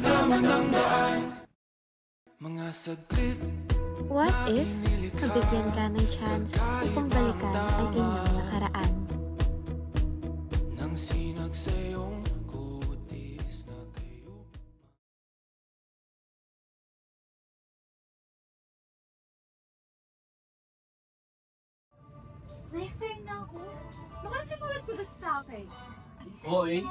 naman ang daan. Mga saglit. What if nabigyan ka ng chance upang balikan ang inyong nakaraan? Nang sinag sa iyong kutis na kayo. Na-excite na ako. Baka simulat ko gusto sa akin. Oo eh.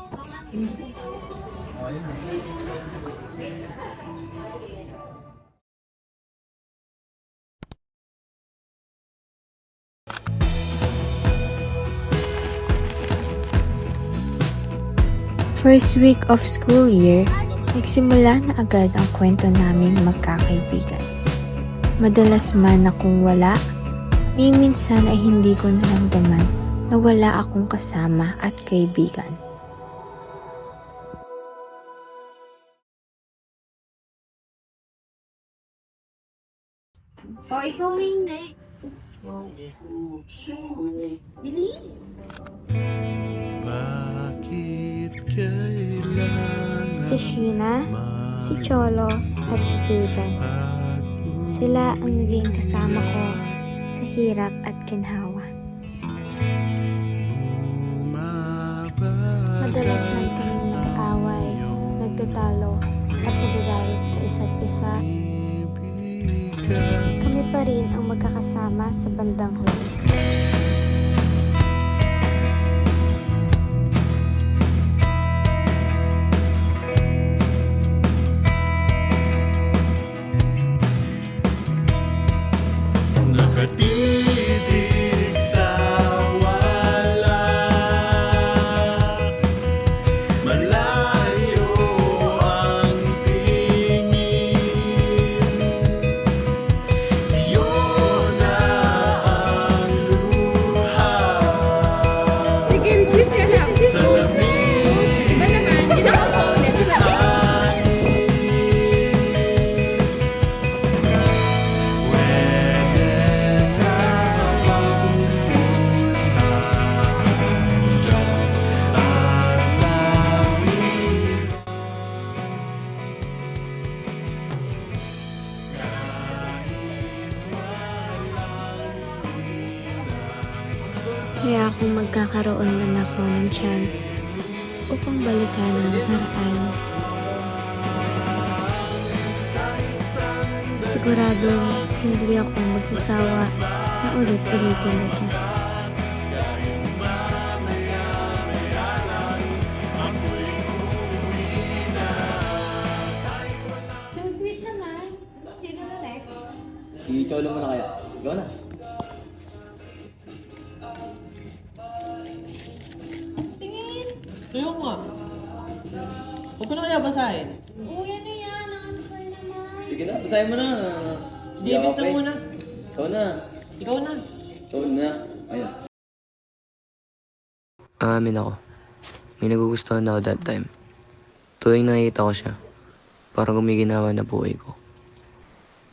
First week of school year, nagsimula na agad ang kwento naming magkakaibigan. Madalas man akong wala, ni minsan ay hindi ko naramdaman na wala akong kasama at kaibigan. O, ikaw may next. Bili? Bakit kailangan Si Sheena, si Cholo at si Kibes. Sila ang naging kasama ko sa hirap at ginhawa. Madalas man kaming nag-aaway, nagtatalo at nagagalit sa isa't isa. Kami pa rin ang magkakasama sa bandang huli. Nakatitig sa wala, malayo ang tingin. Yun na ang luha. Sige, release ka lang. Iba naman, hindi na ako ulit. Diba? Kaya kung magkakaroon man ako ng chance upang balikan ang nakaraan, sigurado hindi ako magsasawa na ulit-ulitin ito. So sweet naman. Sino na next? Si Cholo mo na kaya. Ikaw na. Tingin. Ayaw nga. Huwag ko na kaya basahin. Uy, ano yan? Ang-answer naman. Sige na, basahin mo na. Si Davis na muna. Ikaw na. Ikaw na. Ikaw na. Ayun. Aamin ako. May nagugustuhan na ako that time. Tuwing nakikita ko siya, parang gumiginawa na buhay ko.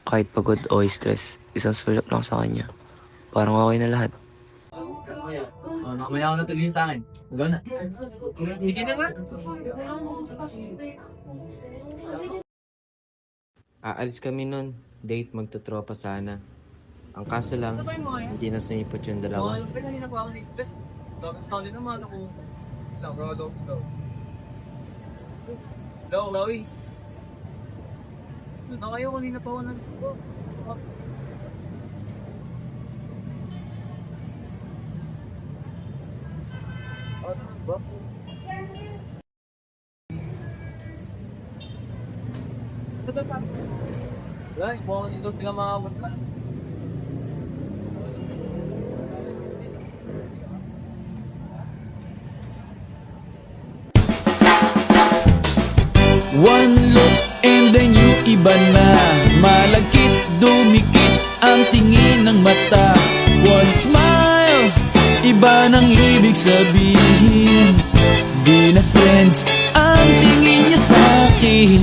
Kahit pagod o stress, isang sulap lang sa kanya. Parang okay na lahat. Mamaya ako na tuloy sa akin. Ikaw na. Sige na nga. Aalis kami nun. Date magtutropa sana. Ang kaso lang, hindi na sumipot yung dalawa. Pero kanina pa ako na-stress. Sobrang solid naman ako. Lang, Rodolph daw. Hello, Chloe. Doon na kayo kanina pa ako nag... Ano ba? Wala, ibuha ko dito, tingnan mga abot. One look and then you iba na. Malagkit, dumikit ang tingin ng mata. One smile, iba nang ibig sabihin. Di na friends ang tingin niya sa'kin.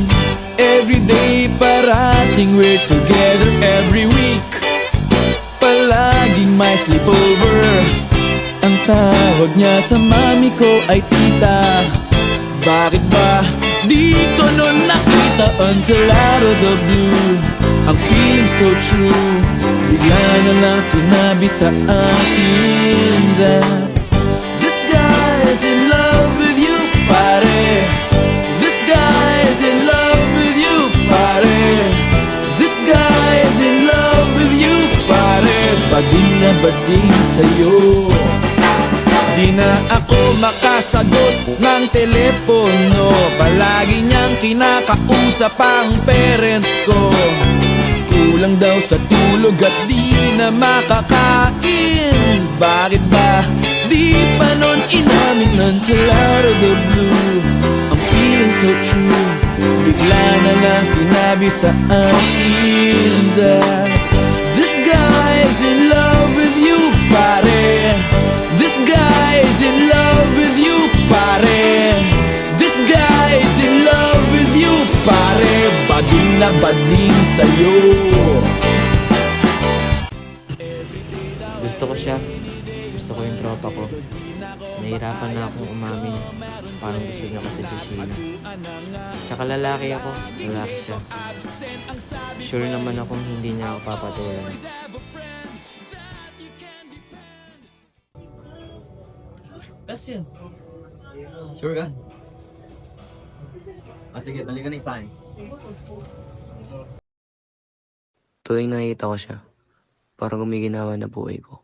Everyday parating we're together every week. Palaging may sleepover. Ang tawag niya sa mami ko ay tita. Bakit ba di ko nun nakita? nakita until out of the blue. Ang feeling so true, bigla na lang sinabi sa akin that this guy is in love with you, pare. This guy is in love with you, pare. This guy is in love with you, pare. Bading na bading sa'yo. Di na ako makasagot ng telepono. Palagi niyang kinakausap ang parents ko. Kulang daw sa tulog at di na makakain. Bakit ba di pa nun inamin until out of the blue? I'm feeling so true, bigla na lang sinabi sa akin that this guy is in love with you, pare. This guy is in love with you, pare. This guy is in love with you, pare. Bading na bading sa'yo. Gusto ko siya. Gusto ko yung tropa ko. Nahirapan na akong umamin. Parang gusto niya kasi si Sheila. Tsaka lalaki ako. Lalaki siya. Sure naman akong hindi niya ako papatulan. Best yun. Sure ka? Sige, balikan na isa. Tuwing nakikita ko siya, parang gumiginawa na buhay ko.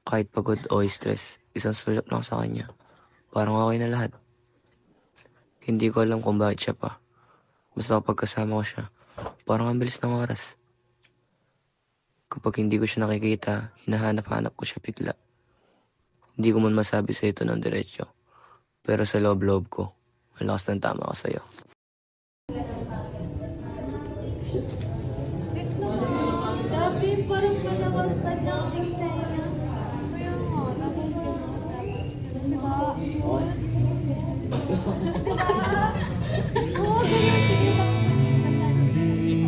Kahit pagod o stress, isang sulap lang sa kanya. Parang okay na lahat. Hindi ko alam kung bakit siya pa. Basta kapag kasama ko siya, parang ang bilis ng oras. Kapag hindi ko siya nakikita, hinahanap-hanap ko siya bigla. Hindi ko man masabi sa ito ng diretsyo. Pero sa loob-loob ko, malakas ng tama ko sa'yo. Grabe, parang malawag pa ng eksena.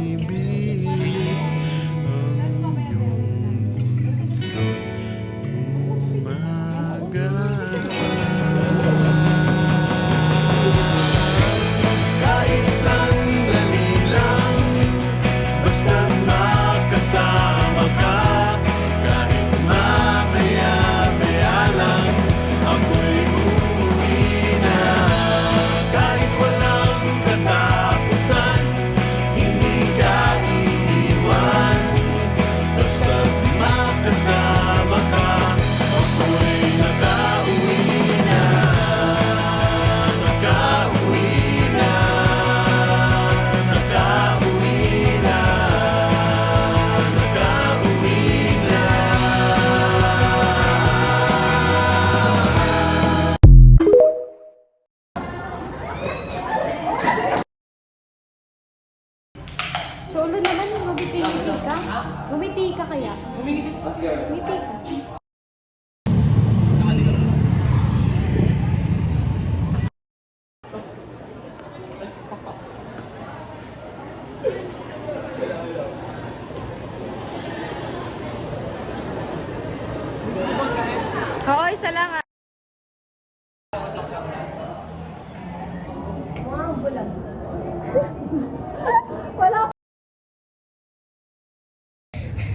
Bibilis ang iyong dulot. Umaga. Kahit sandali lang, basta makasama ka. Kahit mamaya-maya lang, ako'y uuwi na. Kahit walang katapusan, hindi ka iiwan. Basta makasama ka, ako'y nakauwi na. Nakauwi na. Nakauwi na. Nakauwi na. Cholo naman, ngumiti-ngiti ka. Ngumiti ka kaya? Ngumiti ka. Oo, isa lang ah.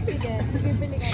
Sige, bibili ka.